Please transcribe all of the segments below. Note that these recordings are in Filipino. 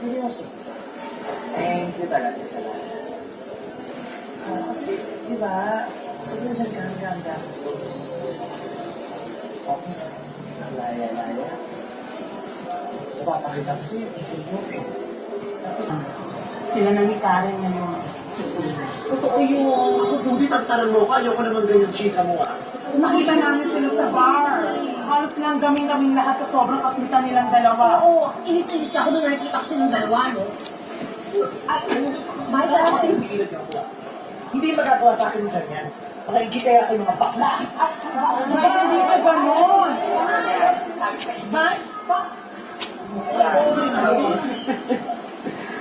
Seryoso. Thank you talaga sa lahat. Kasi, di ba, hindi na siya ganda. Tapos, laya-laya. So, papakita ko sa'yo, Facebook eh. Tapos, Sila na ni Karen ngayon. totoo yun. Ako, buti tantanan mo ka. Ayoko naman ganyan chika mo ah. Nakita namin sila sa bar. Halos lang gaming-gaming lahat sa sobrang kasita nilang dalawa. Oo, inis-inis ako nung nakikita ko silang dalawa, no? At, mahal sa akin. Hindi magagawa sa akin dyan yan. Makikita kaya kayo mga bakla. Hindi ka ganon.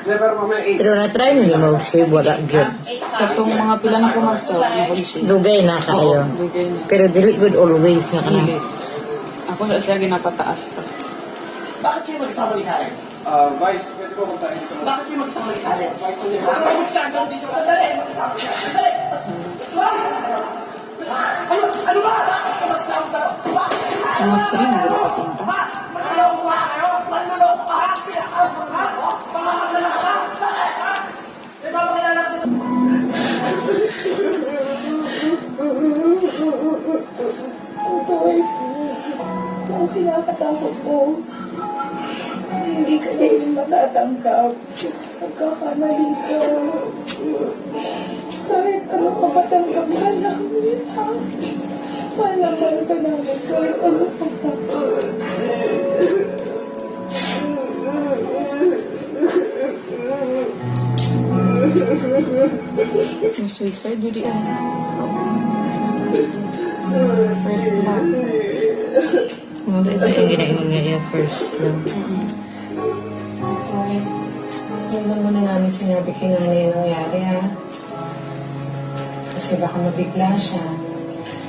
Pero na-try nyo mag-shave, wala good. Katong mga pila na kumasto, mag-shave. Dugay na kayo. Dugay na. Pero dili good always na Dili. kana. Ako sa siya ginapataas pa. Bakit kayo magsama ni Karen? Vice, pwede ko magtahin dito. Bakit kayo magsama ni Karen? Bakit kayo magsama dito? Dali, magsama siya. Dali. Ano ba? Bakit kayo magsama sa... Mga sri na guro kapinta. Manloloko ka kayo? Manloloko ka? Pinakasama ka? Pamamakala ka? Di ba makilala ko? Kung kinakatakot mo, hindi ka din matatanggap. Pagkakamali ka. Kahit ano pa matanggap ka namin, ha? Malaman ka namin kahit ano pa Yung suicide, di ay. First love. Mga ito yung ginaingon nga yung first lang. Okay. Hindi muna namin sinabi kay nanay yung nangyari, ha? Kasi baka mabigla siya.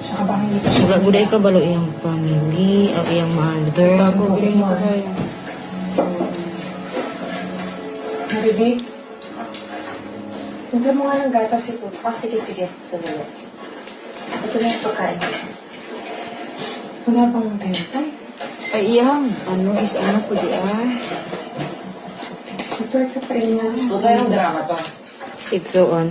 Tsaka baka hindi pa siya... Wala guday ka balo iyang family o iyang mother. Bago, gili mo kayo. Maribig? Huwag mo nga ng gatas si Puto. Sige. Sandali. Ito na yung pagkain. Wala bang bentay? Ay, iyang. Ano is ano po di ay. Ito ay kapain niya. Huwag kayong drama pa. Igsoon.